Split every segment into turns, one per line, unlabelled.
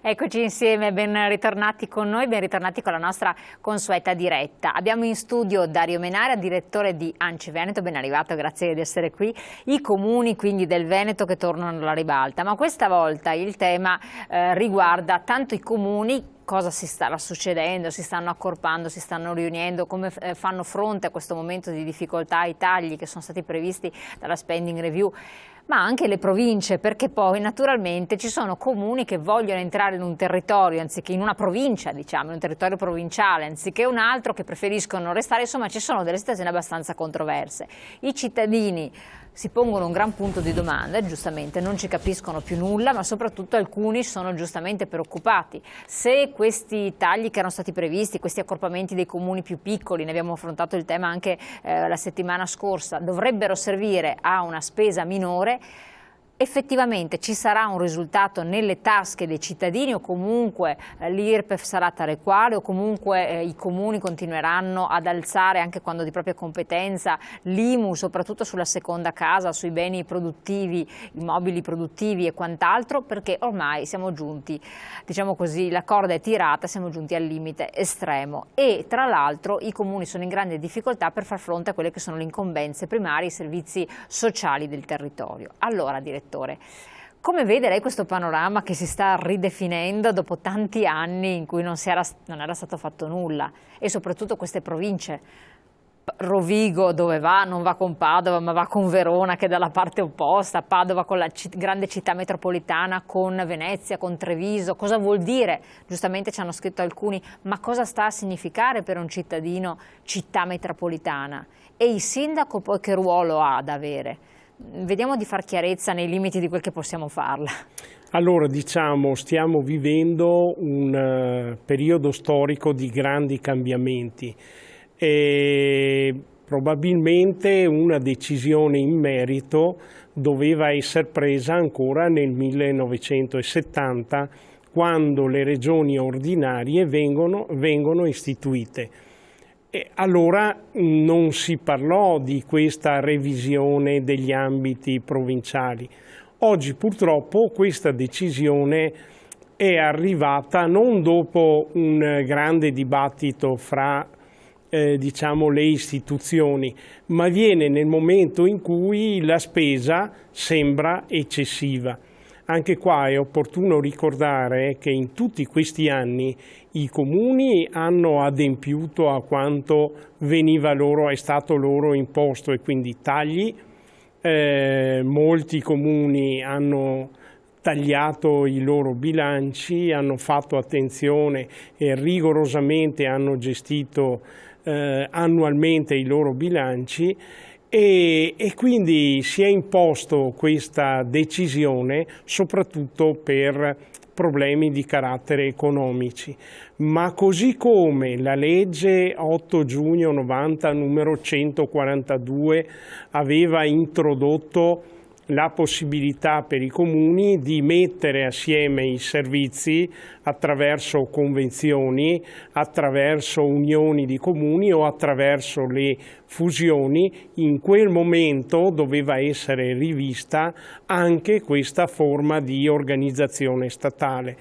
Eccoci insieme, ben ritornati con noi, ben ritornati con la nostra consueta diretta. Abbiamo in studio Dario Menara, direttore di ANCI Veneto, ben arrivato, grazie di essere qui. I comuni quindi del Veneto che tornano alla ribalta, ma questa volta il tema riguarda tanto i comuni. Cosa si starà succedendo, si stanno accorpando, si stanno riunendo, come fanno fronte a questo momento di difficoltà ai tagli che sono stati previsti dalla spending review, ma anche le province, perché poi naturalmente ci sono comuni che vogliono entrare in un territorio, anziché in una provincia, diciamo, in un territorio provinciale, anziché un altro, che preferiscono restare, insomma ci sono delle situazioni abbastanza controverse. I cittadini si pongono un gran punto di domanda, giustamente non ci capiscono più nulla, ma soprattutto alcuni sono giustamente preoccupati. Se questi tagli che erano stati previsti, questi accorpamenti dei comuni più piccoli, ne abbiamo affrontato il tema anche la settimana scorsa, dovrebbero servire a una spesa minore, effettivamente ci sarà un risultato nelle tasche dei cittadini o comunque l'IRPEF sarà tale quale o comunque i comuni continueranno ad alzare anche quando di propria competenza l'IMU, soprattutto sulla seconda casa, sui beni produttivi, immobili produttivi e quant'altro, perché ormai siamo giunti, diciamo così, la corda è tirata, siamo giunti al limite estremo e tra l'altro i comuni sono in grande difficoltà per far fronte a quelle che sono le incombenze primarie, i servizi sociali del territorio. Allora, direttore, come vede lei questo panorama che si sta ridefinendo dopo tanti anni in cui non era stato fatto nulla e soprattutto queste province? Rovigo dove va? Non va con Padova ma va con Verona che è dalla parte opposta, Padova con la grande città metropolitana, con Venezia, con Treviso. Cosa vuol dire? Giustamente ci hanno scritto alcuni, ma cosa sta a significare per un cittadino città metropolitana? E il sindaco poi che ruolo ha ad avere? Vediamo di far chiarezza nei limiti di quel che possiamo farla.
Allora, diciamo, stiamo vivendo un periodo storico di grandi cambiamenti e probabilmente una decisione in merito doveva essere presa ancora nel 1970, quando le regioni ordinarie vengono istituite. E allora non si parlò di questa revisione degli ambiti provinciali. Oggi purtroppo questa decisione è arrivata non dopo un grande dibattito fra diciamo, le istituzioni, ma viene nel momento in cui la spesa sembra eccessiva. Anche qua è opportuno ricordare che in tutti questi anni i comuni hanno adempiuto a quanto è stato loro imposto e quindi tagli. Molti comuni hanno tagliato i loro bilanci, hanno fatto attenzione e rigorosamente hanno gestito annualmente i loro bilanci. E quindi si è imposto questa decisione soprattutto per problemi di carattere economici, ma così come la legge 8 giugno 90 numero 142 aveva introdotto la possibilità per i comuni di mettere assieme i servizi attraverso convenzioni, attraverso unioni di comuni o attraverso le fusioni, in quel momento doveva essere rivista anche questa forma di organizzazione statale.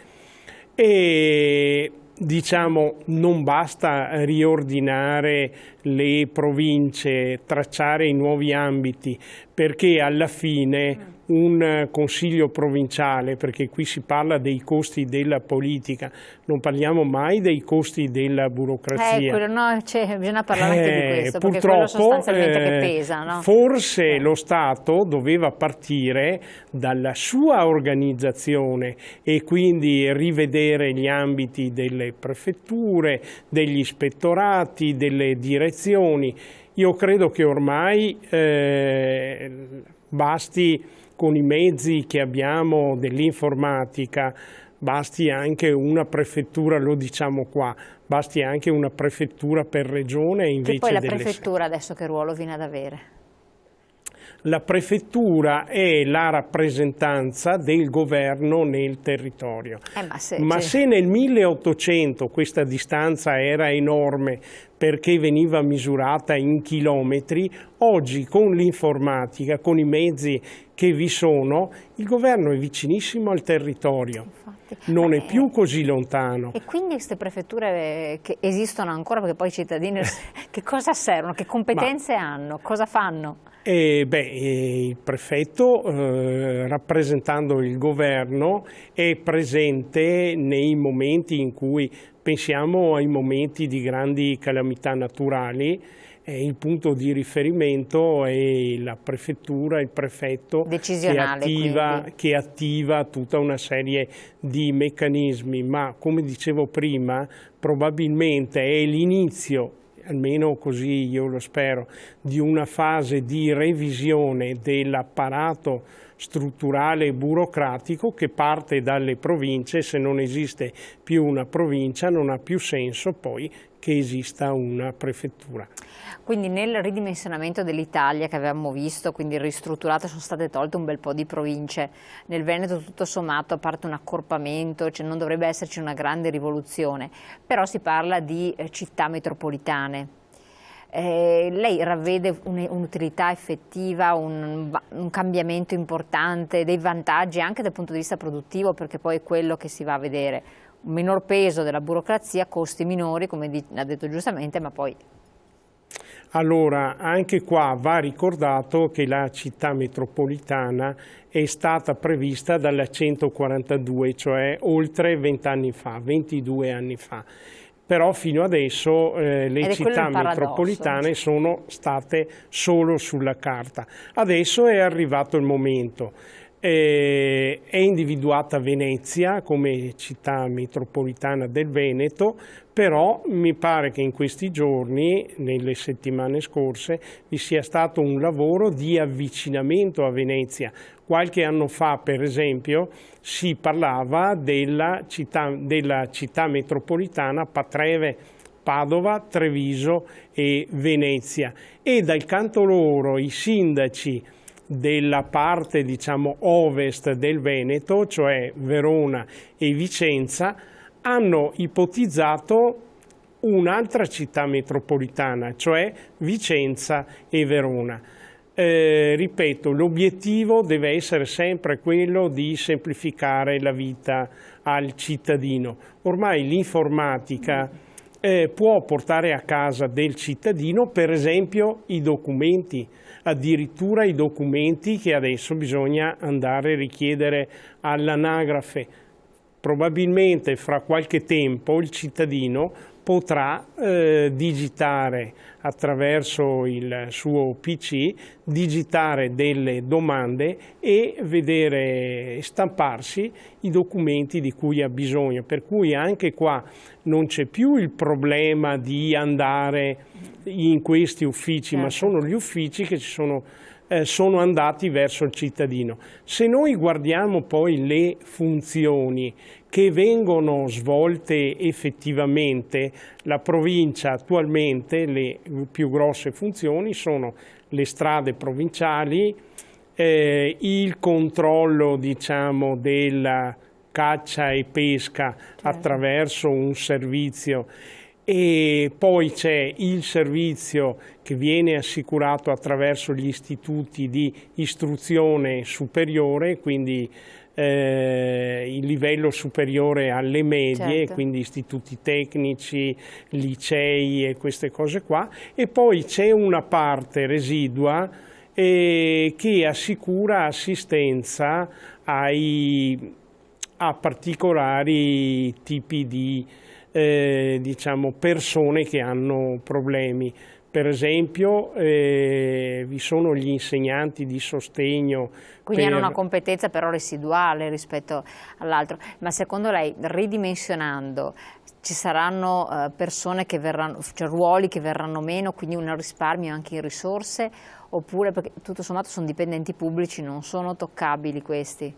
E diciamo non basta riordinare le province, tracciare i nuovi ambiti, perché alla fine un consiglio provinciale, perché qui si parla dei costi della politica, non parliamo mai dei costi della burocrazia.
No, bisogna parlare anche di questo, perché quello sostanzialmente che pesa. No?
Forse lo Stato doveva partire dalla sua organizzazione e quindi rivedere gli ambiti delle prefetture, degli ispettorati, delle direzioni. Io credo che ormai basti, con i mezzi che abbiamo dell'informatica, basti anche una prefettura, lo diciamo qua, basti anche una prefettura per regione invece
che poi la prefettura adesso che ruolo viene ad avere?
La prefettura è la rappresentanza del governo nel territorio. Ma se nel 1800 questa distanza era enorme perché veniva misurata in chilometri, oggi con l'informatica, con i mezzi che vi sono, il governo è vicinissimo al territorio. Non è più così lontano.
E quindi queste prefetture che esistono ancora, perché poi i cittadini che cosa servono, che competenze hanno, cosa fanno?
Il prefetto, rappresentando il governo, è presente nei momenti in cui, pensiamo ai momenti di grandi calamità naturali, il punto di riferimento è la prefettura, il prefetto che attiva tutta una serie di meccanismi, ma come dicevo prima, probabilmente è l'inizio, almeno così io lo spero, di una fase di revisione dell'apparato strutturale e burocratico che parte dalle province. Se non esiste più una provincia non ha più senso poi che esista una prefettura.
Quindi nel ridimensionamento dell'Italia che avevamo visto, quindi ristrutturate, sono state tolte un bel po' di province. Nel Veneto tutto sommato, a parte un accorpamento, non dovrebbe esserci una grande rivoluzione, però si parla di città metropolitane. Lei ravvede un'utilità effettiva, un cambiamento importante, dei vantaggi anche dal punto di vista produttivo, perché poi è quello che si va a vedere, un minor peso della burocrazia, costi minori, come ha detto giustamente, ma poi...
Allora, anche qua va ricordato che la città metropolitana è stata prevista dalla 142, cioè oltre 20 anni fa, 22 anni fa. Però fino adesso le città metropolitane sono state solo sulla carta. Adesso è arrivato il momento. È individuata Venezia come città metropolitana del Veneto, però mi pare che in questi giorni, nelle settimane scorse, vi sia stato un lavoro di avvicinamento a Venezia. Qualche anno fa, per esempio, si parlava della città metropolitana Patreve, Padova, Treviso e Venezia, e dal canto loro i sindaci della parte, diciamo, ovest del Veneto, cioè Verona e Vicenza, hanno ipotizzato un'altra città metropolitana, cioè Vicenza e Verona. Ripeto, l'obiettivo deve essere sempre quello di semplificare la vita al cittadino. Ormai l'informatica può portare a casa del cittadino, per esempio, i documenti, addirittura i documenti che adesso bisogna andare a richiedere all'anagrafe. Probabilmente fra qualche tempo il cittadino potrà digitare attraverso il suo PC, digitare delle domande e vedere stamparsi i documenti di cui ha bisogno. Per cui anche qua non c'è più il problema di andare in questi uffici, ma sono gli uffici che sono andati verso il cittadino. Se noi guardiamo poi le funzioni che vengono svolte effettivamente, la provincia attualmente, le più grosse funzioni sono le strade provinciali, il controllo, diciamo, della caccia e pesca attraverso un servizio, e poi c'è il servizio che viene assicurato attraverso gli istituti di istruzione superiore, quindi il livello superiore alle medie, quindi istituti tecnici, licei e queste cose qua, e poi c'è una parte residua che assicura assistenza a particolari tipi di diciamo, persone che hanno problemi. Per esempio vi sono gli insegnanti di sostegno.
Quindi hanno una competenza però residuale rispetto all'altro. Ma secondo lei, ridimensionando, ci saranno persone che verranno, cioè ruoli che verranno meno, quindi un risparmio anche in risorse, oppure perché tutto sommato sono dipendenti pubblici, non sono toccabili questi?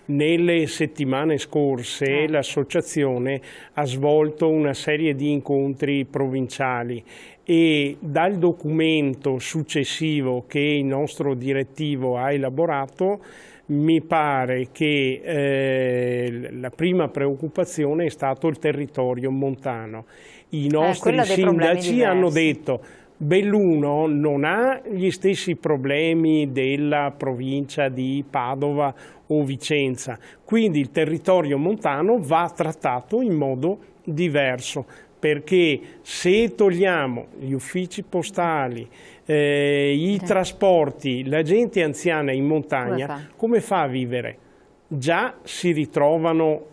Nelle settimane scorse l'associazione ha svolto una serie di incontri provinciali e dal documento successivo che il nostro direttivo ha elaborato mi pare che la prima preoccupazione è stato il territorio montano. I nostri sindaci hanno detto: Belluno non ha gli stessi problemi della provincia di Padova o Vicenza, quindi il territorio montano va trattato in modo diverso, perché se togliamo gli uffici postali, i trasporti, la gente anziana in montagna, come fa a vivere? Già si ritrovano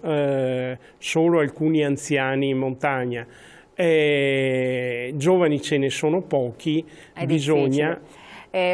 solo alcuni anziani in montagna, giovani ce ne sono pochi, bisogna...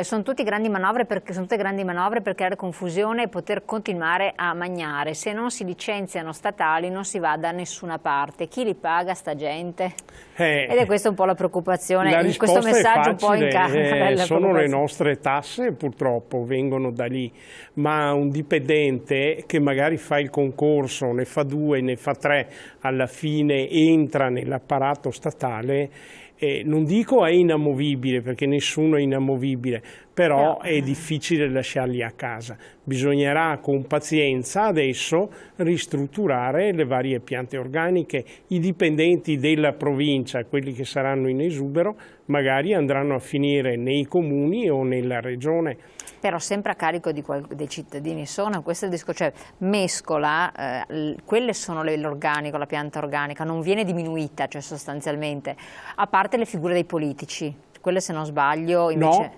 Sono tutte grandi manovre per creare confusione e poter continuare a magnare. Se non si licenziano statali non si va da nessuna parte. Chi li paga sta gente? Ed è questa un po' la preoccupazione, questo messaggio un po' incarna.
Sono le nostre tasse, purtroppo vengono da lì, ma un dipendente che magari fa il concorso, ne fa 2, ne fa 3, alla fine entra nell'apparato statale. Non dico è inamovibile, perché nessuno è inamovibile, però è difficile lasciarli a casa. Bisognerà con pazienza adesso ristrutturare le varie piante organiche. I dipendenti della provincia, quelli che saranno in esubero, magari andranno a finire nei comuni o nella regione.
Però sempre a carico dei cittadini sono, questo è il discorso, cioè mescola, quelle sono l'organico, la pianta organica, non viene diminuita, cioè sostanzialmente, a parte le figure dei politici, quelle se non sbaglio invece...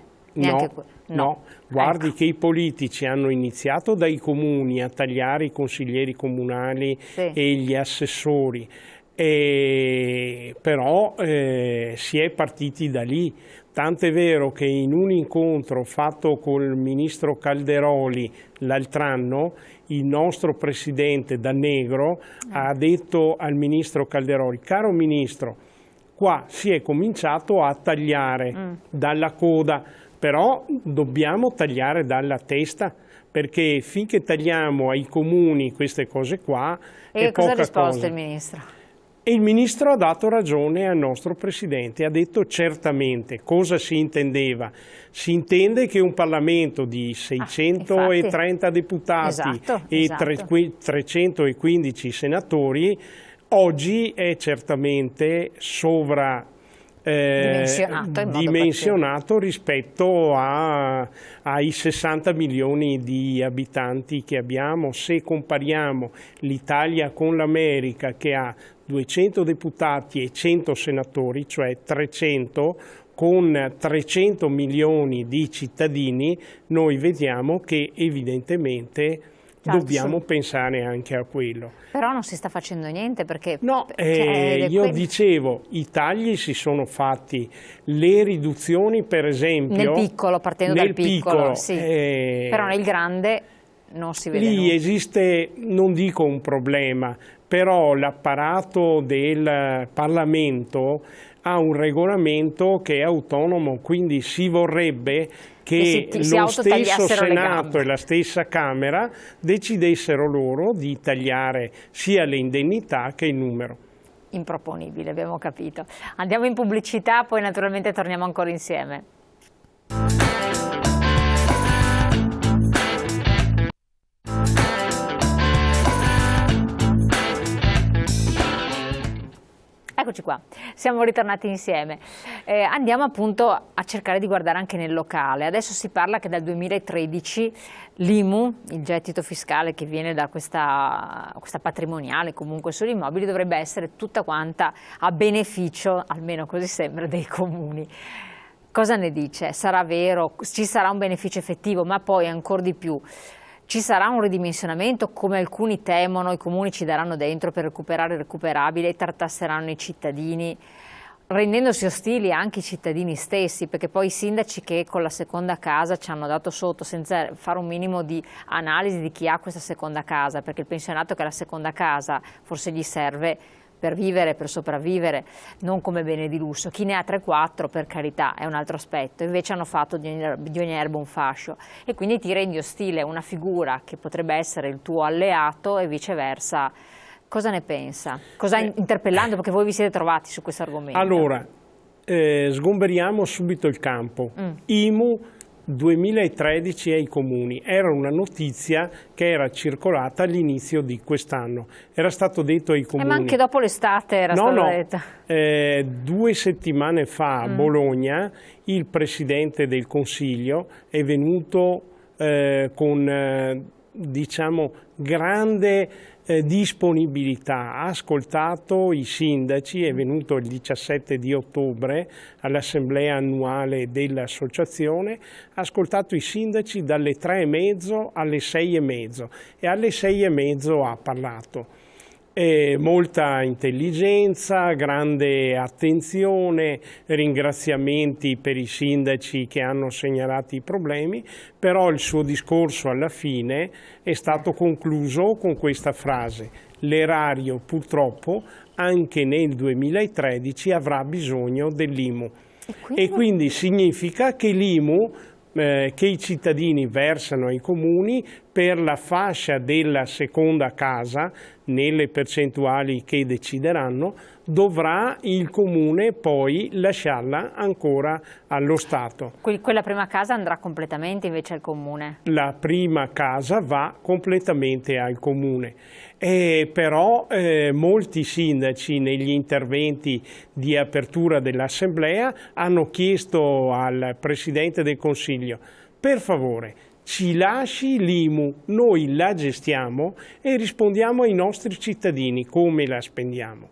No, guardi che i politici hanno iniziato dai comuni a tagliare i consiglieri comunali e gli assessori, però si è partiti da lì. Tant'è vero che in un incontro fatto col ministro Calderoli l'altro anno, il nostro presidente Dannegro ha detto al ministro Calderoli: caro ministro, qua si è cominciato a tagliare dalla coda, però dobbiamo tagliare dalla testa, perché finché tagliamo ai comuni queste cose qua è poca cosa. E
cosa ha risposto il ministro?
E il ministro ha dato ragione al nostro presidente, ha detto certamente cosa si intendeva. Si intende che un Parlamento di 630 deputati e 315 senatori oggi è certamente dimensionato rispetto ai 60 milioni di abitanti che abbiamo. Se compariamo l'Italia con l'America, che ha 200 deputati e 100 senatori, cioè 300, con 300 milioni di cittadini, noi vediamo che evidentemente dobbiamo pensare anche a quello.
Però non si sta facendo niente perché...
No, io dicevo, i tagli si sono fatti, le riduzioni per esempio...
Nel piccolo, partendo dal piccolo, sì. Però nel grande non si vede.
Lì esiste, non dico un problema, però l'apparato del Parlamento ha un regolamento che è autonomo, quindi si vorrebbe che lo stesso Senato e la stessa Camera decidessero loro di tagliare sia le indennità che il numero.
Improponibile, abbiamo capito. Andiamo in pubblicità, poi naturalmente torniamo ancora insieme. Eccoci qua, siamo ritornati insieme. Andiamo appunto a cercare di guardare anche nel locale. Adesso si parla che dal 2013 l'IMU, il gettito fiscale che viene da questa patrimoniale comunque sugli immobili, dovrebbe essere tutta quanta a beneficio, almeno così sembra, dei comuni. Cosa ne dice? Sarà vero? Ci sarà un beneficio effettivo, ma poi ancora di più. Ci sarà un ridimensionamento, come alcuni temono, i comuni ci daranno dentro per recuperare il recuperabile e tartasseranno i cittadini, rendendosi ostili anche i cittadini stessi, perché poi i sindaci che con la seconda casa ci hanno dato sotto senza fare un minimo di analisi di chi ha questa seconda casa, perché il pensionato che ha la seconda casa forse gli serve per vivere, per sopravvivere, non come bene di lusso. Chi ne ha 3-4 per carità è un altro aspetto, invece hanno fatto di ogni erba un fascio e quindi ti rendi ostile a una figura che potrebbe essere il tuo alleato e viceversa. Cosa ne pensa? Cosa interpellando? Perché voi vi siete trovati su questo argomento.
Allora, sgomberiamo subito il campo. IMU 2013 ai comuni, era una notizia che era circolata all'inizio di quest'anno, era stato detto ai comuni.
Ma anche dopo l'estate era stato detto.
2 settimane fa a Bologna il Presidente del Consiglio è venuto con diciamo grande disponibilità, ha ascoltato i sindaci, è venuto il 17 di ottobre all'assemblea annuale dell'associazione, ha ascoltato i sindaci dalle 3:30 alle 6:30 e alle 6:30 ha parlato. Molta intelligenza, grande attenzione, ringraziamenti per i sindaci che hanno segnalato i problemi, però il suo discorso alla fine è stato concluso con questa frase: l'erario purtroppo anche nel 2013 avrà bisogno dell'IMU. E quindi significa che l'IMU che i cittadini versano ai comuni per la fascia della seconda casa, nelle percentuali che decideranno, dovrà il comune poi lasciarla ancora allo Stato.
Quella prima casa andrà completamente invece al comune?
La prima casa va completamente al comune. Però molti sindaci negli interventi di apertura dell'assemblea hanno chiesto al Presidente del Consiglio: per favore ci lasci l'IMU, noi la gestiamo e rispondiamo ai nostri cittadini come la spendiamo.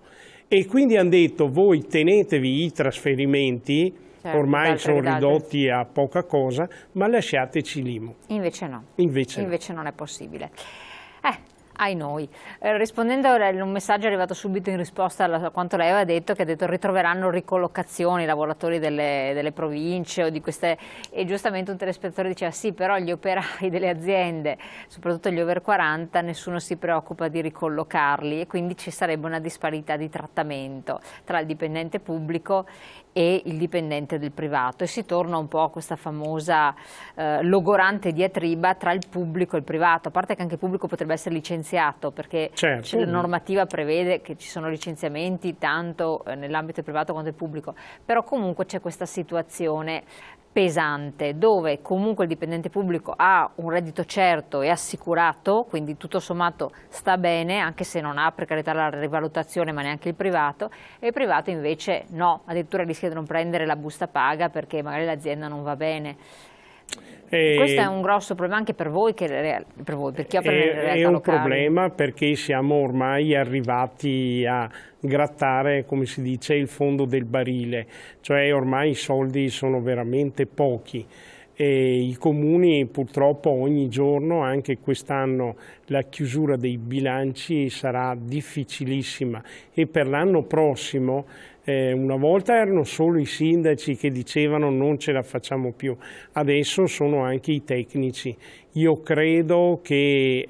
E quindi hanno detto: voi tenetevi i trasferimenti, certo, ormai sono ridotti a poca cosa, ma lasciateci l'IMU.
Invece no.
Invece
non è possibile. Ai noi. Rispondendo a un messaggio arrivato subito in risposta a quanto lei aveva detto, che ha detto ritroveranno ricollocazioni i lavoratori delle province o di queste, e giustamente un telespettore diceva sì, però gli operai delle aziende, soprattutto gli over 40, nessuno si preoccupa di ricollocarli e quindi ci sarebbe una disparità di trattamento tra il dipendente pubblico e il dipendente del privato e si torna un po' a questa famosa logorante diatriba tra il pubblico e il privato, a parte che anche il pubblico potrebbe essere licenziato perché certo, la normativa prevede che ci sono licenziamenti tanto nell'ambito privato quanto il pubblico, però comunque c'è questa situazione pesante dove comunque il dipendente pubblico ha un reddito certo e assicurato, quindi tutto sommato sta bene, anche se non ha per carità la rivalutazione, ma neanche il privato, e il privato invece no, addirittura rischia di non prendere la busta paga perché magari l'azienda non va bene. Questo è un grosso problema anche per voi, per chi opera nelle realtà locali. È un
problema perché siamo ormai arrivati a grattare, come si dice, il fondo del barile, cioè ormai i soldi sono veramente pochi. E i comuni purtroppo ogni giorno, anche quest'anno la chiusura dei bilanci sarà difficilissima e per l'anno prossimo una volta erano solo i sindaci che dicevano non ce la facciamo più, adesso sono anche i tecnici. Io credo che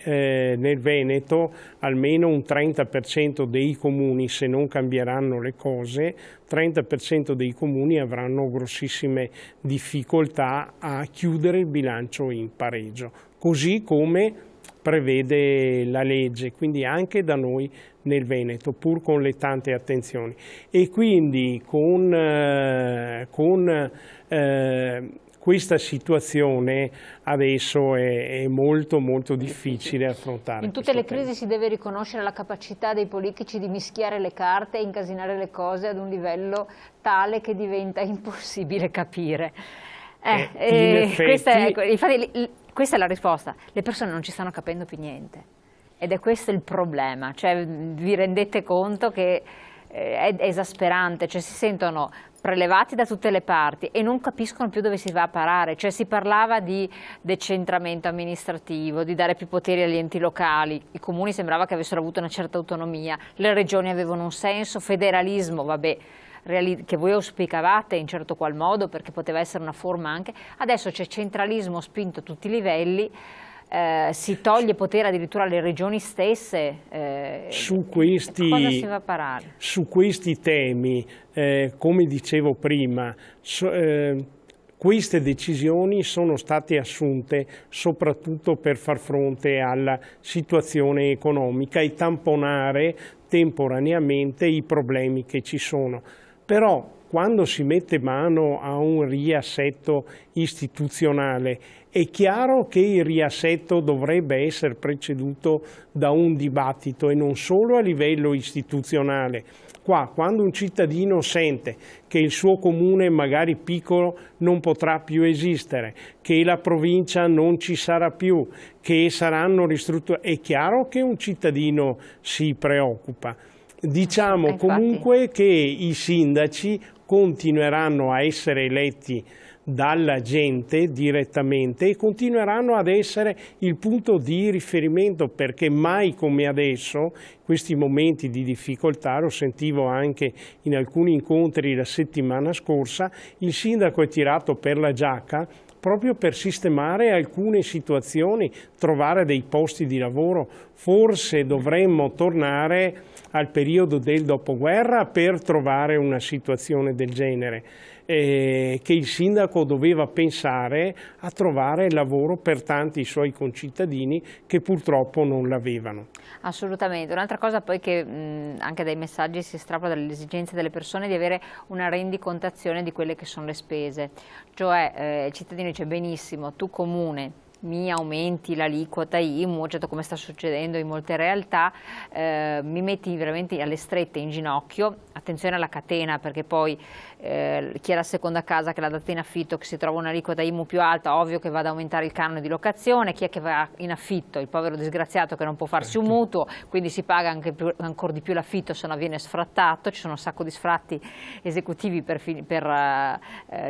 nel Veneto almeno un 30% dei comuni, se non cambieranno le cose, 30% dei comuni avranno grossissime difficoltà a chiudere il bilancio in pareggio, così come prevede la legge, quindi anche da noi nel Veneto, pur con le tante attenzioni. E quindi con questa situazione adesso è molto molto difficile affrontare.
In tutte le crisi si deve riconoscere la capacità dei politici di mischiare le carte e incasinare le cose ad un livello tale che diventa impossibile capire. Questa è la risposta, le persone non ci stanno capendo più niente ed è questo il problema, cioè vi rendete conto che è esasperante, cioè si sentono prelevati da tutte le parti e non capiscono più dove si va a parare, cioè si parlava di decentramento amministrativo, di dare più poteri agli enti locali, i comuni sembrava che avessero avuto una certa autonomia, le regioni avevano un senso, federalismo, vabbè, che voi auspicavate in certo qual modo perché poteva essere una forma anche, adesso c'è centralismo spinto a tutti i livelli si toglie potere addirittura alle regioni stesse.
Su questi,
cosa si va a parare?
Su questi temi, come dicevo prima, queste decisioni sono state assunte soprattutto per far fronte alla situazione economica e tamponare temporaneamente i problemi che ci sono. Però quando si mette mano a un riassetto istituzionale è chiaro che il riassetto dovrebbe essere preceduto da un dibattito e non solo a livello istituzionale. Qua, quando un cittadino sente che il suo comune, magari piccolo, non potrà più esistere, che la provincia non ci sarà più, che saranno ristrutturate, è chiaro che un cittadino si preoccupa. Diciamo comunque che i sindaci continueranno a essere eletti dalla gente direttamente e continueranno ad essere il punto di riferimento, perché mai come adesso, questi momenti di difficoltà, lo sentivo anche in alcuni incontri la settimana scorsa, il sindaco è tirato per la giacca proprio per sistemare alcune situazioni, trovare dei posti di lavoro. Forse dovremmo tornare al periodo del dopoguerra per trovare una situazione del genere, che il sindaco doveva pensare a trovare lavoro per tanti suoi concittadini che purtroppo non l'avevano. Assolutamente.
Un'altra cosa poi che anche dai messaggi si estrapola dalle esigenze delle persone di avere una rendicontazione di quelle che sono le spese, cioè il cittadino dice benissimo, tu comune mi aumenti l'aliquota IMU, certo come sta succedendo in molte realtà, mi metti veramente alle strette in ginocchio, attenzione alla catena perché poi chi ha la seconda casa che l'ha data in affitto, che si trova un'aliquota IMU più alta, ovvio che va ad aumentare il canone di locazione, chi è che va in affitto, il povero disgraziato che non può farsi un mutuo, quindi si paga ancora di più l'affitto, se no viene sfrattato, ci sono un sacco di sfratti esecutivi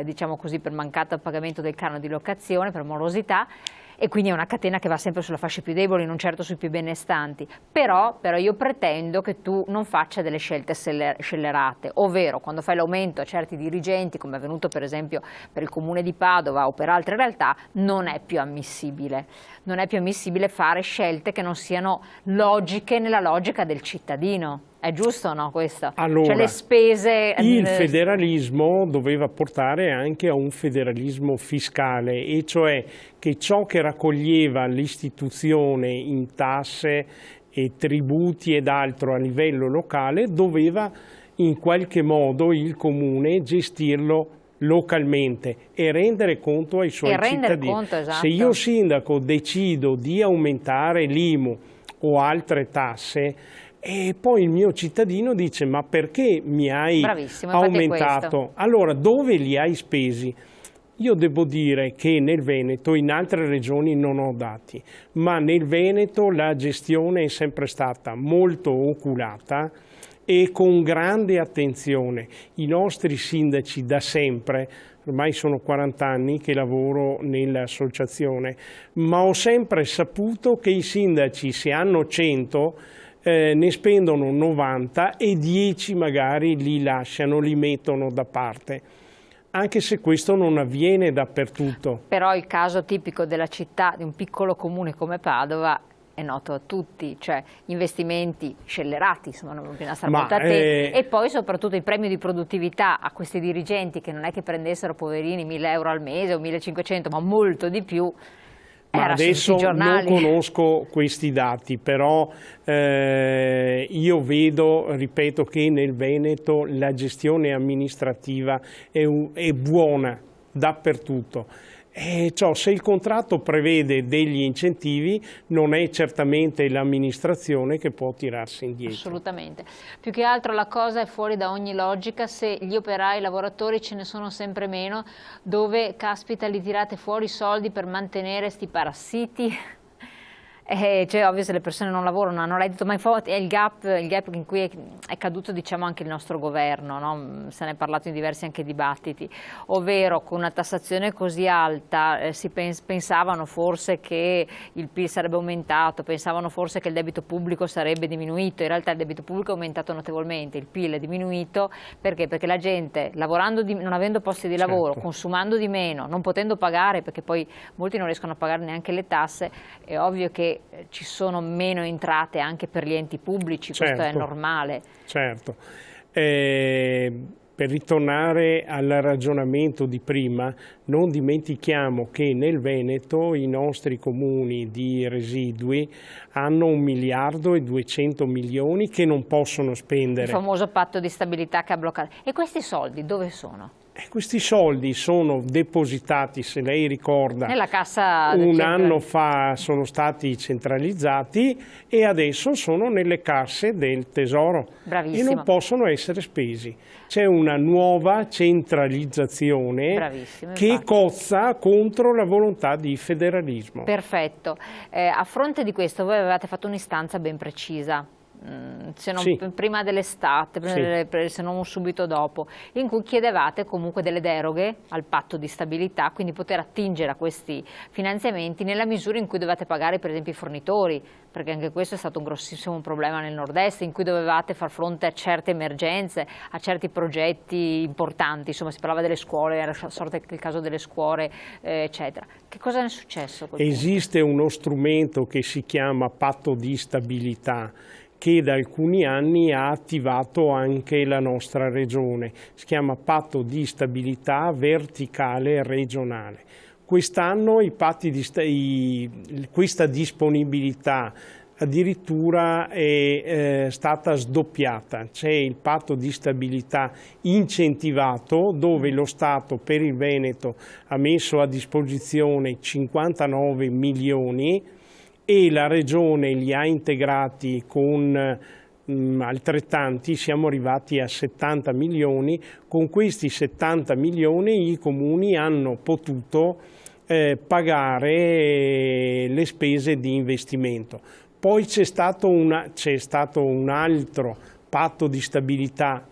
diciamo così, per mancato pagamento del canone di locazione, per morosità. E quindi è una catena che va sempre sulle fasce più deboli, non certo sui più benestanti. Però io pretendo che tu non faccia delle scelte scellerate, ovvero quando fai l'aumento a certi dirigenti, come è avvenuto per esempio per il comune di Padova o per altre realtà, non è più ammissibile. Non è più ammissibile fare scelte che non siano logiche nella logica del cittadino. È giusto o no questo?
Allora,
cioè le spese...
Il federalismo doveva portare anche a un federalismo fiscale, e cioè che ciò che raccoglieva l'istituzione in tasse e tributi ed altro a livello locale doveva in qualche modo il comune gestirlo localmente e rendere conto ai suoi cittadini.
Esatto.
Se io sindaco decido di aumentare l'IMU o altre tasse, e poi il mio cittadino dice ma perché mi hai aumentato? Allora dove li hai spesi? Io devo dire che nel Veneto, in altre regioni non ho dati, ma nel Veneto la gestione è sempre stata molto oculata e con grande attenzione. I nostri sindaci da sempre, ormai sono 40 anni che lavoro nell'associazione, ma ho sempre saputo che i sindaci, se hanno 100, ne spendono 90 e 10 magari li lasciano, li mettono da parte, anche se questo non avviene dappertutto.
Però il caso tipico della città, di un piccolo comune come Padova, è noto a tutti, cioè investimenti scellerati, insomma non bisogna stare molto attenti, e poi soprattutto il premio di produttività a questi dirigenti che non è che prendessero poverini 1.000 euro al mese o 1.500, ma molto di più.
Ma adesso non conosco questi dati, però io vedo, ripeto, che nel Veneto la gestione amministrativa è buona dappertutto. Se il contratto prevede degli incentivi, non è certamente l'amministrazione che può tirarsi indietro.
Assolutamente. Più che altro la cosa è fuori da ogni logica se gli operai, i lavoratori ce ne sono sempre meno, dove caspita li tirate fuori i soldi per mantenere sti parassiti. Cioè, ovvio, se le persone non lavorano, hanno reddito, ma infatti è il gap in cui è caduto, diciamo, anche il nostro governo, no? Se ne è parlato in diversi anche dibattiti, ovvero con una tassazione così alta pensavano forse che il PIL sarebbe aumentato, pensavano forse che il debito pubblico sarebbe diminuito. In realtà il debito pubblico è aumentato notevolmente, il PIL è diminuito. Perché? Perché la gente, lavorando non avendo posti di lavoro, consumando di meno, non potendo pagare, perché poi molti non riescono a pagare neanche le tasse, è ovvio che ci sono meno entrate anche per gli enti pubblici, questo è normale.
Certo. Per ritornare al ragionamento di prima, non dimentichiamo che nel Veneto i nostri comuni di residui hanno 1.200 milioni che non possono spendere.
Il famoso patto di stabilità che ha bloccato. E questi soldi dove sono?
Questi soldi sono depositati, se lei ricorda,
nella cassa
un anno fa sono stati centralizzati e adesso sono nelle casse del Tesoro.
Bravissimo.
E non possono essere spesi. C'è una nuova centralizzazione che cozza contro la volontà di federalismo.
Perfetto. A fronte di questo voi avevate fatto un'istanza ben precisa. Se non prima dell'estate, se non subito dopo, in cui chiedevate comunque delle deroghe al patto di stabilità, quindi poter attingere a questi finanziamenti nella misura in cui dovete pagare per esempio i fornitori, perché anche questo è stato un grossissimo problema nel nord-est, in cui dovevate far fronte a certe emergenze, a certi progetti importanti, insomma si parlava delle scuole, era sorto il caso delle scuole, eccetera. Che cosa è successo?
Esiste uno strumento che si chiama patto di stabilità, che da alcuni anni ha attivato anche la nostra regione. Si chiama patto di stabilità verticale regionale. Quest'anno questa disponibilità addirittura è stata sdoppiata. C'è il patto di stabilità incentivato, dove lo Stato per il Veneto ha messo a disposizione 59 milioni e la Regione li ha integrati con altrettanti, siamo arrivati a 70 milioni. Con questi 70 milioni i comuni hanno potuto pagare le spese di investimento. Poi c'è stato un altro patto di stabilità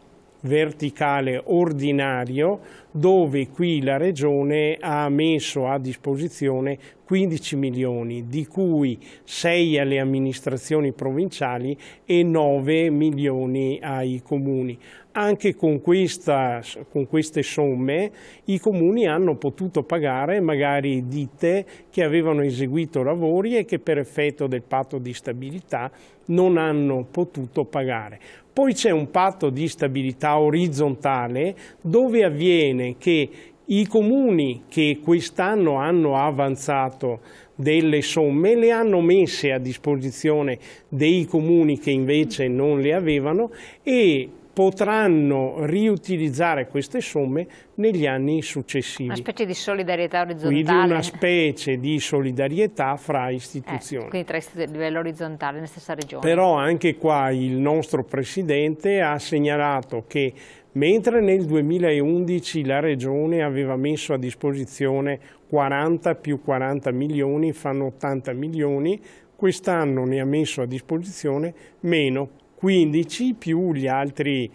verticale ordinario, dove qui la Regione ha messo a disposizione 15 milioni, di cui 6 alle amministrazioni provinciali e 9 milioni ai comuni. Anche con queste somme i comuni hanno potuto pagare magari ditte che avevano eseguito lavori e che per effetto del patto di stabilità non hanno potuto pagare. Poi c'è un patto di stabilità orizzontale dove avviene che i comuni che quest'anno hanno avanzato delle somme le hanno messe a disposizione dei comuni che invece non le avevano e potranno riutilizzare queste somme negli anni successivi.
Una specie di solidarietà orizzontale.
Quindi una specie di solidarietà fra istituzioni.
Quindi tra livello orizzontale nella stessa regione.
Però anche qua il nostro Presidente ha segnalato che mentre nel 2011 la Regione aveva messo a disposizione 40 più 40 milioni, fanno 80 milioni, quest'anno ne ha messo a disposizione meno, 15 più gli altri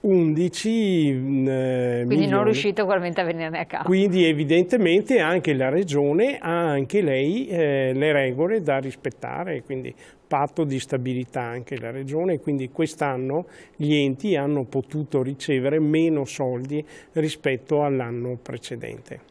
11 milioni.
Quindi non riuscite ugualmente a venirne a capo.
Quindi evidentemente anche la Regione ha anche lei le regole da rispettare, quindi patto di stabilità anche la Regione, quindi quest'anno gli enti hanno potuto ricevere meno soldi rispetto all'anno precedente.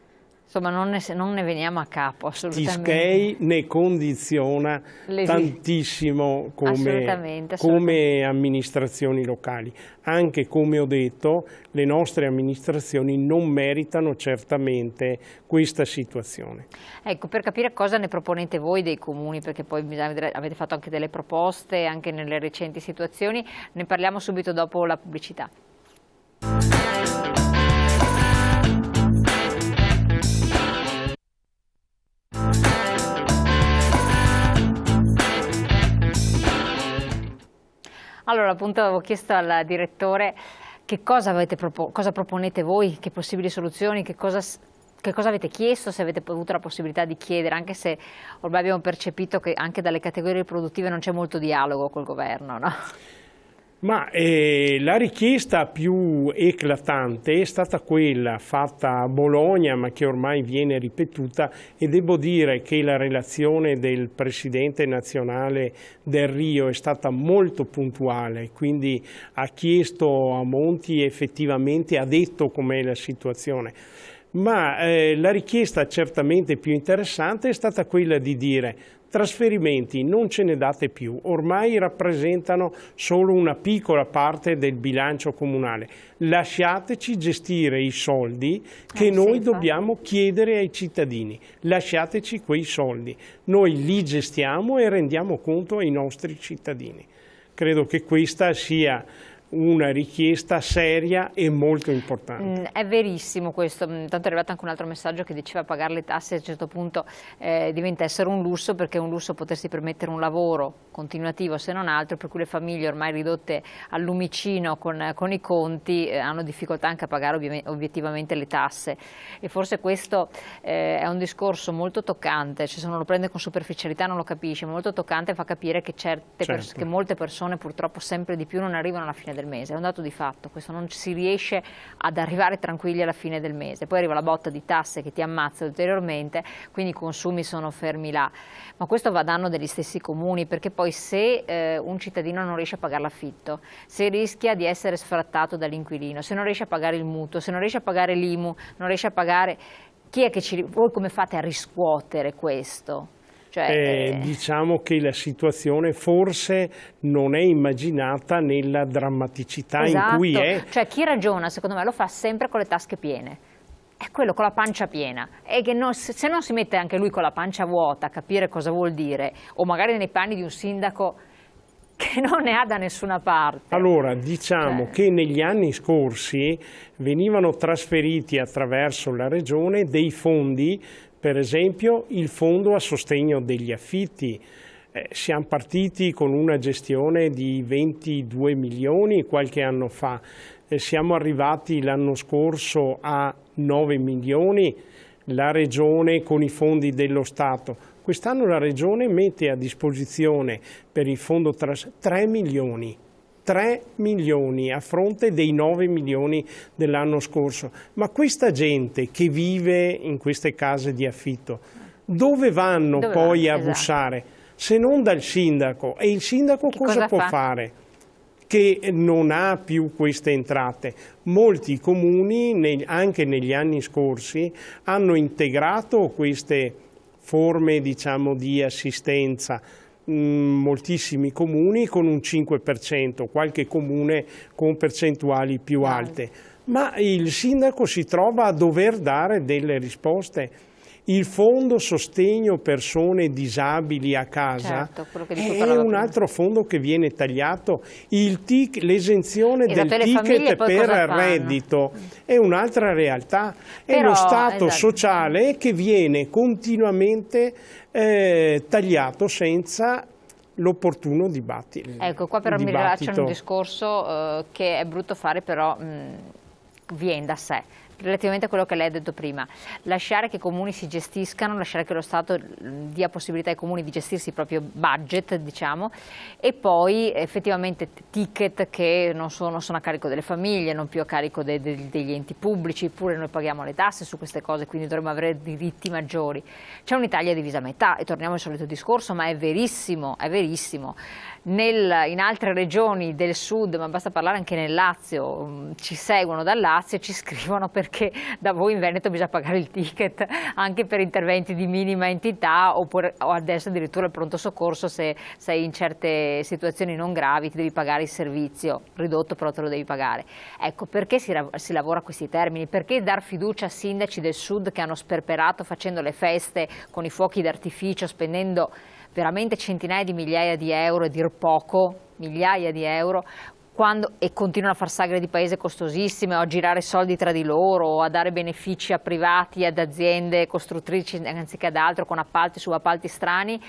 Insomma, non ne veniamo a capo, assolutamente.
Tischei ne condiziona tantissimo come amministrazioni locali. Anche, come ho detto, le nostre amministrazioni non meritano certamente questa situazione.
Ecco, per capire cosa ne proponete voi dei comuni, perché poi avete fatto anche delle proposte, anche nelle recenti situazioni, ne parliamo subito dopo la pubblicità. Allora, appunto, avevo chiesto al direttore che cosa proponete voi, che possibili soluzioni, che cosa Che cosa avete chiesto, se avete avuto la possibilità di chiedere, anche se ormai abbiamo percepito che anche dalle categorie produttive non c'è molto dialogo col governo, no?
Ma la richiesta più eclatante è stata quella fatta a Bologna, ma che ormai viene ripetuta, e devo dire che la relazione del Presidente nazionale Del Rio è stata molto puntuale, quindi ha chiesto a Monti, effettivamente ha detto com'è la situazione. Ma la richiesta certamente più interessante è stata quella di dire: trasferimenti non ce ne date più, ormai rappresentano solo una piccola parte del bilancio comunale, lasciateci gestire i soldi che noi dobbiamo chiedere ai cittadini, lasciateci quei soldi, noi li gestiamo e rendiamo conto ai nostri cittadini. Credo che questa sia una richiesta seria e molto importante.
È verissimo questo, tanto è arrivato anche un altro messaggio che diceva pagare le tasse a un certo punto diventa essere un lusso, perché è un lusso potersi permettere un lavoro continuativo se non altro, per cui le famiglie ormai ridotte al lumicino con i conti hanno difficoltà anche a pagare obiettivamente le tasse, e forse questo è un discorso molto toccante, cioè se uno lo prende con superficialità non lo capisce, molto toccante, fa capire che, che molte persone purtroppo sempre di più non arrivano alla fine del mese, è un dato di fatto, questo non si riesce ad arrivare tranquilli alla fine del mese, poi arriva la botta di tasse che ti ammazza ulteriormente, quindi i consumi sono fermi là, ma questo va a danno degli stessi comuni, perché poi se un cittadino non riesce a pagare l'affitto, se rischia di essere sfrattato dall'inquilino, se non riesce a pagare il mutuo, se non riesce a pagare l'IMU, non riesce a pagare, chi è che voi come fate a riscuotere questo?
Diciamo che la situazione forse non è immaginata nella drammaticità in cui è.
Cioè chi ragiona secondo me lo fa sempre con le tasche piene, è quello con la pancia piena, e che se non si mette anche lui con la pancia vuota a capire cosa vuol dire, o magari nei panni di un sindaco che non ne ha da nessuna parte.
Allora, diciamo che negli anni scorsi venivano trasferiti attraverso la Regione dei fondi, per esempio il fondo a sostegno degli affitti. Siamo partiti con una gestione di 22 milioni qualche anno fa, siamo arrivati l'anno scorso a 9 milioni, la Regione con i fondi dello Stato. Quest'anno la Regione mette a disposizione per il fondo 3 milioni. 3 milioni a fronte dei 9 milioni dell'anno scorso. Ma questa gente che vive in queste case di affitto, dove vanno poi a bussare? Se non dal sindaco. E il sindaco cosa può fare? Che non ha più queste entrate. Molti comuni, anche negli anni scorsi, hanno integrato queste forme, diciamo, di assistenza. Moltissimi comuni con un 5%, qualche comune con percentuali più alte, ma il sindaco si trova a dover dare delle risposte. Il fondo sostegno persone disabili a casa è un altro fondo che viene tagliato, l'esenzione del ticket per il reddito è un'altra realtà, è lo Stato sociale che viene continuamente tagliato senza l'opportuno dibattito.
Ecco, qua però mi rilaccio un discorso che è brutto fare, però viene da sé. Relativamente a quello che lei ha detto prima, lasciare che i comuni si gestiscano, lasciare che lo Stato dia possibilità ai comuni di gestirsi il proprio budget, diciamo, e poi effettivamente ticket che non sono a carico delle famiglie, non più a carico degli enti pubblici, eppure noi paghiamo le tasse su queste cose, quindi dovremmo avere diritti maggiori. C'è un'Italia divisa a metà, e torniamo al solito discorso, ma è verissimo, è verissimo. In altre regioni del sud, ma basta parlare anche nel Lazio, ci seguono dal Lazio e ci scrivono perché da voi in Veneto bisogna pagare il ticket anche per interventi di minima entità, o adesso addirittura il pronto soccorso, se sei in certe situazioni non gravi ti devi pagare il servizio, ridotto però te lo devi pagare. Ecco, perché si lavora a questi termini? Perché dar fiducia a sindaci del sud che hanno sperperato facendo le feste con i fuochi d'artificio, spendendo veramente centinaia di migliaia di euro, e dir poco, migliaia di euro, e continuano a far sagre di paese costosissime, o a girare soldi tra di loro, o a dare benefici a privati, ad aziende costruttrici anziché ad altro, con appalti, subappalti strani,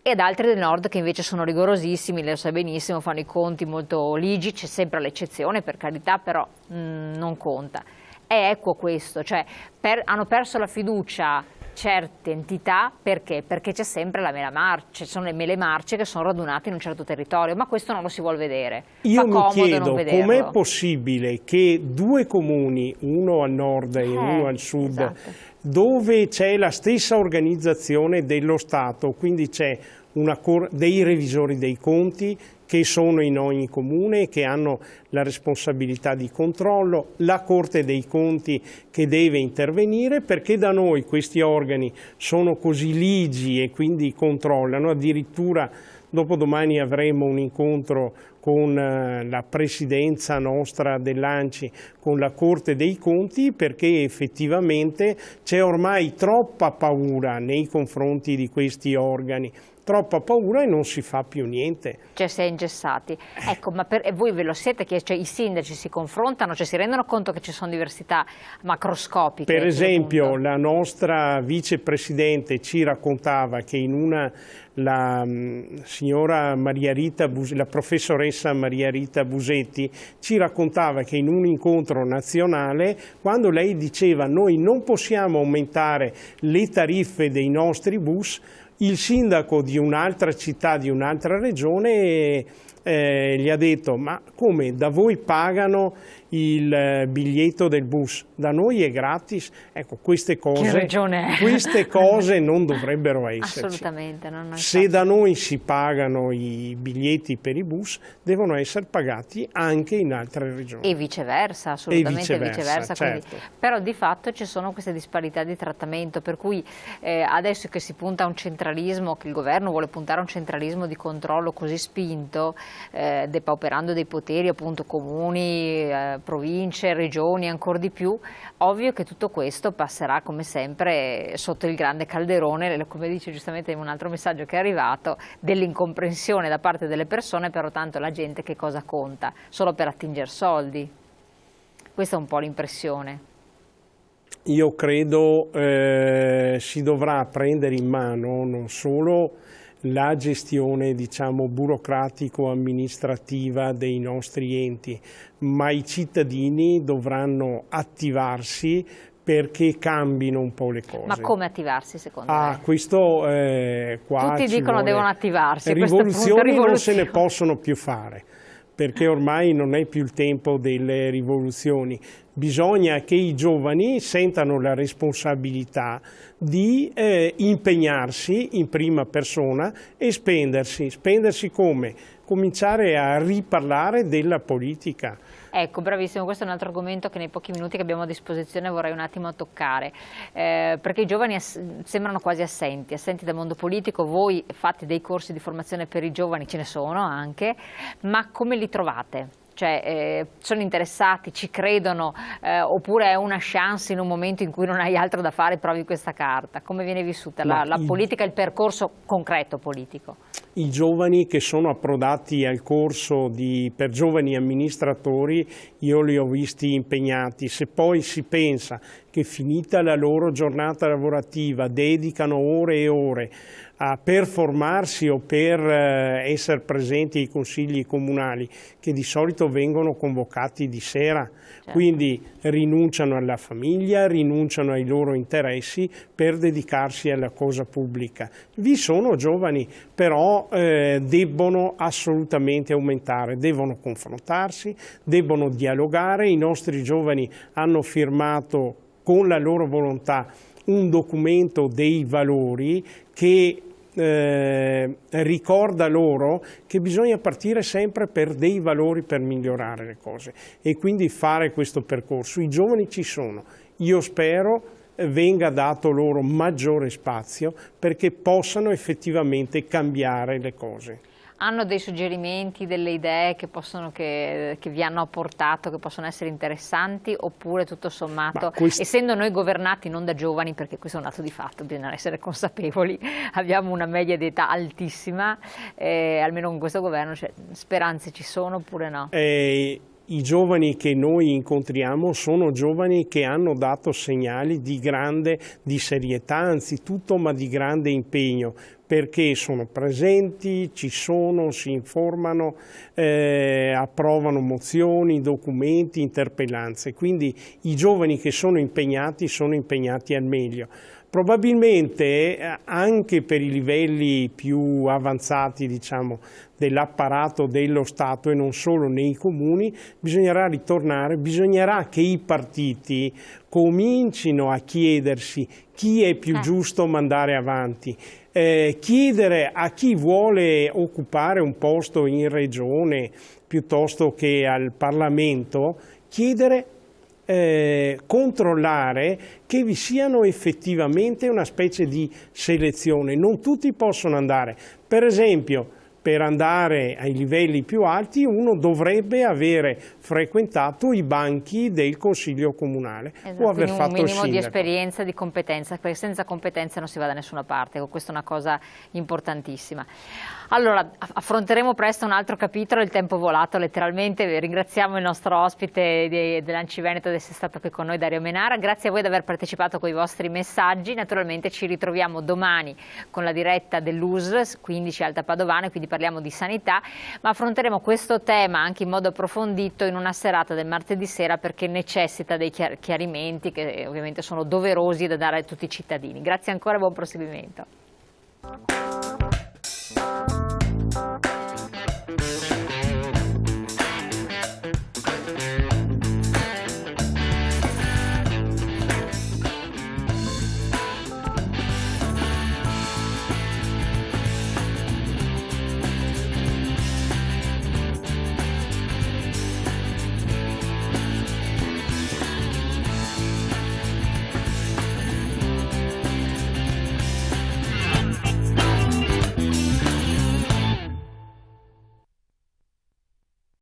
e ad altri del nord che invece sono rigorosissimi, lei lo sa benissimo, fanno i conti molto ligi, c'è sempre l'eccezione per carità, però non conta. È equo questo? Cioè, hanno perso la fiducia certe entità perché? Perché c'è sempre la mela marcia, ci sono le mele marce che sono radunate in un certo territorio, ma questo non lo si vuole vedere.
Io mi chiedo com'è possibile che due comuni, uno al nord e uno al sud, esatto, dove c'è la stessa organizzazione dello Stato, quindi c'è dei revisori dei conti che sono in ogni comune, che hanno la responsabilità di controllo, la Corte dei Conti che deve intervenire, perché da noi questi organi sono così ligi e quindi controllano. Addirittura dopodomani avremo un incontro con la presidenza nostra dell'ANCI, con la Corte dei Conti, perché effettivamente c'è ormai troppa paura nei confronti di questi organi. Troppa paura e non si fa più niente.
Cioè si è ingessati. Ecco, ma voi ve lo siete chiesto? Cioè, i sindaci si confrontano, cioè si rendono conto che ci sono diversità macroscopiche?
Per esempio la nostra vicepresidente ci raccontava che la signora Maria Rita la professoressa Maria Rita Busetti ci raccontava che in un incontro nazionale, quando lei diceva noi non possiamo aumentare le tariffe dei nostri bus, il sindaco di un'altra città, di un'altra regione, gli ha detto: ma come, da voi pagano il biglietto del bus, da noi è gratis? Ecco, queste cose non dovrebbero esserci.
Assolutamente.
Se da noi si pagano i biglietti per i bus, devono essere pagati anche in altre regioni.
E viceversa, assolutamente viceversa.
Certo.
Quindi, però di fatto ci sono queste disparità di trattamento, per cui adesso che si punta a un centralismo, che il governo vuole puntare a un centralismo di controllo così spinto, depauperando dei poteri appunto comuni, province, regioni, ancora di più, ovvio che tutto questo passerà come sempre sotto il grande calderone, come dice giustamente in un altro messaggio che è arrivato, dell'incomprensione da parte delle persone, però tanto la gente che cosa conta? Solo per attingere soldi. Questa è un po' l'impressione.
Io credo si dovrà prendere in mano non solo la gestione, diciamo, burocratico-amministrativa dei nostri enti, ma i cittadini dovranno attivarsi perché cambino un po' le cose.
Ma come attivarsi secondo me?
Questo qua
tutti dicono devono attivarsi.
Rivoluzioni non se ne possono più fare, perché ormai non è più il tempo delle rivoluzioni. Bisogna che i giovani sentano la responsabilità di impegnarsi in prima persona e spendersi. Spendersi come? Cominciare a riparlare della politica.
Ecco, bravissimo, questo è un altro argomento che nei pochi minuti che abbiamo a disposizione vorrei un attimo toccare, perché i giovani sembrano quasi assenti dal mondo politico. Voi fate dei corsi di formazione per i giovani, ce ne sono anche, ma come li trovate? Cioè, sono interessati, ci credono, oppure è una chance in un momento in cui non hai altro da fare, provi questa carta? Come viene vissuta la politica, il percorso concreto politico?
I giovani che sono approdati al corso per giovani amministratori, io li ho visti impegnati. Se poi si pensa che finita la loro giornata lavorativa dedicano ore e ore per formarsi o per essere presenti ai consigli comunali, che di solito vengono convocati di sera, certo. Quindi rinunciano alla famiglia, rinunciano ai loro interessi per dedicarsi alla cosa pubblica. Vi sono giovani, però debbono assolutamente aumentare, devono confrontarsi, debbono dialogare. I nostri giovani hanno firmato con la loro volontà un documento dei valori che ricorda loro che bisogna partire sempre per dei valori per migliorare le cose e quindi fare questo percorso. I giovani ci sono, io spero venga dato loro maggiore spazio perché possano effettivamente cambiare le cose.
Hanno dei suggerimenti, delle idee che vi hanno apportato, che possono essere interessanti, oppure tutto sommato, essendo noi governati non da giovani, perché questo è un dato di fatto, bisogna essere consapevoli, abbiamo una media di età altissima, almeno con questo governo, cioè, speranze ci sono oppure no?
I giovani che noi incontriamo sono giovani che hanno dato segnali di serietà anzitutto, ma di grande impegno, perché sono presenti, ci sono, si informano, approvano mozioni, documenti, interpellanze, quindi i giovani che sono impegnati al meglio. Probabilmente anche per i livelli più avanzati, diciamo, dell'apparato dello Stato e non solo nei comuni, bisognerà che i partiti comincino a chiedersi chi è più giusto mandare avanti, chiedere a chi vuole occupare un posto in regione piuttosto che al Parlamento, chiedere, controllare che vi siano effettivamente una specie di selezione. Non tutti possono andare. Per esempio, per andare ai livelli più alti uno dovrebbe avere frequentato i banchi del Consiglio Comunale, o aver fatto il sindaco.
Un minimo di esperienza, di competenza, perché senza competenza non si va da nessuna parte, questa è una cosa importantissima. Allora, affronteremo presto un altro capitolo, il tempo è volato letteralmente. Ringraziamo il nostro ospite dell'Anci Veneto di essere stato qui con noi, Dario Menara. Grazie a voi di aver partecipato con i vostri messaggi. Naturalmente ci ritroviamo domani con la diretta dell'USL 15 Alta Padovana, quindi parliamo di sanità, ma affronteremo questo tema anche in modo approfondito in una serata del martedì sera, perché necessita dei chiarimenti che ovviamente sono doverosi da dare a tutti i cittadini. Grazie ancora e buon proseguimento.